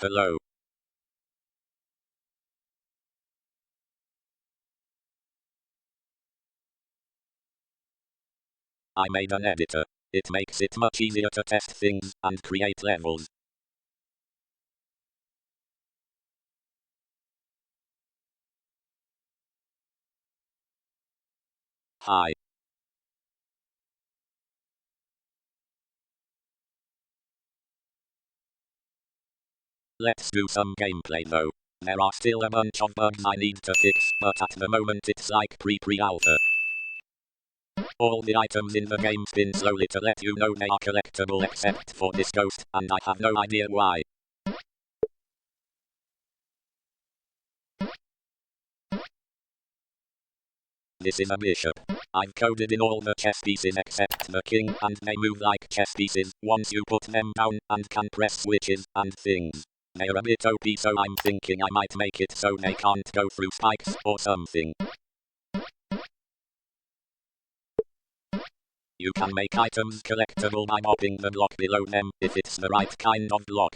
Hello. I made an editor. It makes it much easier to test things and create levels. Hi. Let's do some gameplay though. There are still a bunch of bugs I need to fix, but at the moment it's like pre-alpha. All the items in the game spin slowly to let you know they are collectible except for this ghost, and I have no idea why. This is a bishop. I've coded in all the chess pieces except the king, and they move like chess pieces once you put them down and can press switches and things. They're a bit OP, so I'm thinking I might make it so they can't go through spikes or something. You can make items collectible by mopping the block below them, if it's the right kind of block.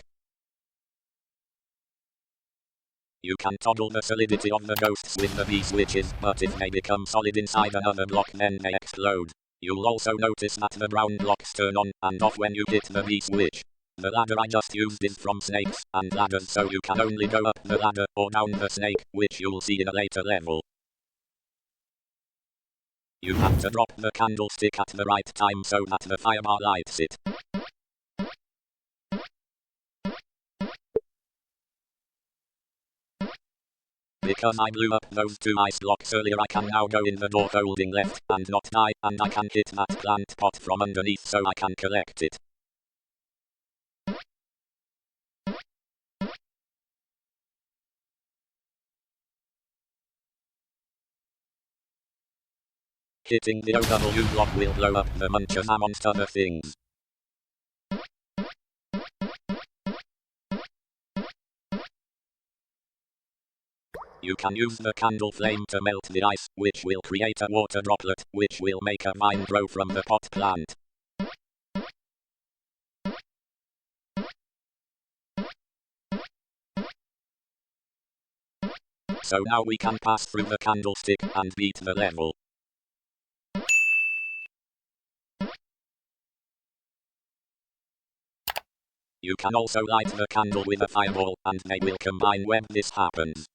You can toggle the solidity of the ghosts with the B switches, but if they become solid inside another block then they explode. You'll also notice that the brown blocks turn on and off when you hit the B switch. The ladder I just used is from Snakes and Ladders, so you can only go up the ladder or down the snake, which you'll see in a later level. You have to drop the candlestick at the right time so that the firebar lights it. Because I blew up those two ice blocks earlier, I can now go in the door holding left and not die, and I can hit that plant pot from underneath so I can collect it. Hitting the OW block will blow up the munchers amongst other things. You can use the candle flame to melt the ice, which will create a water droplet, which will make a vine grow from the pot plant. So now we can pass through the candlestick and beat the level. You can also light the candle with a fireball, and they will combine when this happens.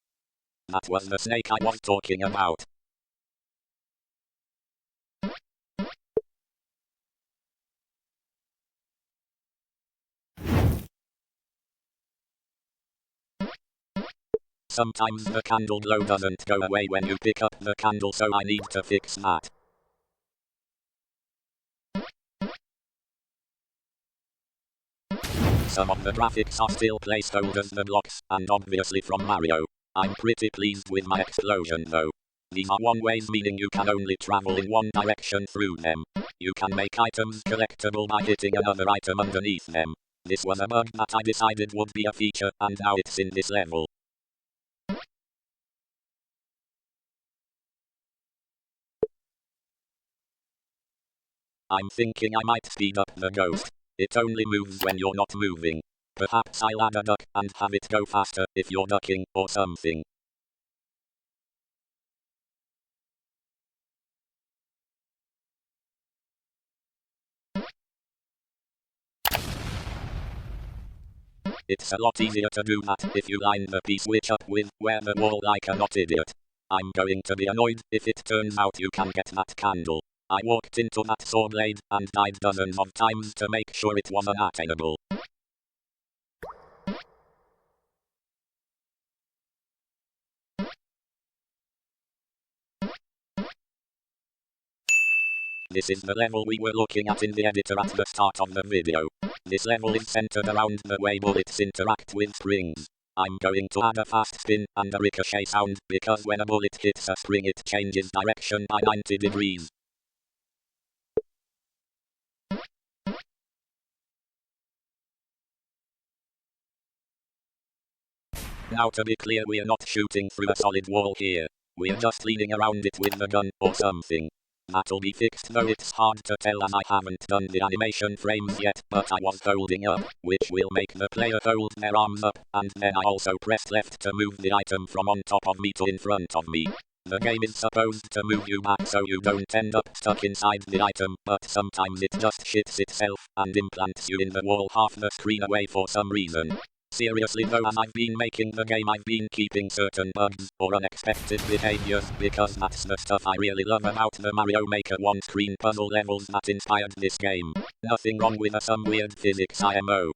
That was the snake I was talking about. Sometimes the candle glow doesn't go away when you pick up the candle, so I need to fix that. Some of the graphics are still placeholders, the blocks, and obviously from Mario. I'm pretty pleased with my explosion though. These are one-ways, meaning you can only travel in one direction through them. You can make items collectible by hitting another item underneath them. This was a bug that I decided would be a feature, and now it's in this level. I'm thinking I might speed up the ghost. It only moves when you're not moving. Perhaps I'll add a duck and have it go faster if you're ducking or something. It's a lot easier to do that if you line the P-switch up with where the wall like a not idiot. I'm going to be annoyed if it turns out you can get that candle. I walked into that saw blade and died dozens of times to make sure it was unattainable. This is the level we were looking at in the editor at the start of the video. This level is centered around the way bullets interact with springs. I'm going to add a fast spin and a ricochet sound, because when a bullet hits a spring it changes direction by 90 degrees. Now to be clear, we're not shooting through a solid wall here. We're just leaning around it with the gun or something. That'll be fixed, though it's hard to tell as I haven't done the animation frames yet, but I was holding up, which will make the player hold their arms up, and then I also pressed left to move the item from on top of me to in front of me. The game is supposed to move you back so you don't end up stuck inside the item, but sometimes it just shits itself and implants you in the wall half the screen away for some reason. Seriously though, as I've been making the game, I've been keeping certain bugs or unexpected behaviors because that's the stuff I really love about the Mario Maker one-screen puzzle levels that inspired this game. Nothing wrong with some weird physics IMO.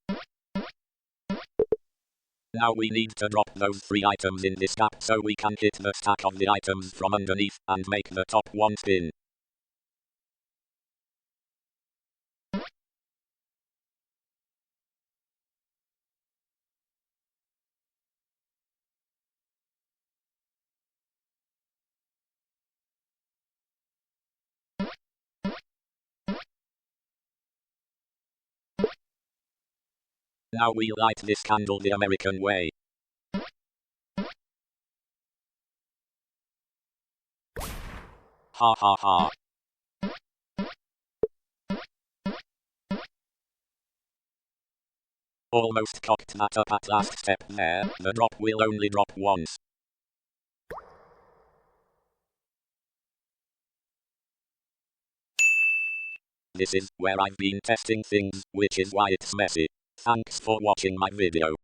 Now we need to drop those 3 items in this gap so we can hit the stack of the items from underneath and make the top one spin. Now we light this candle the American way. Ha ha ha. Almost cocked that up at last step there, the drop will only drop once. This is where I've been testing things, which is why it's messy. Thanks for watching my video.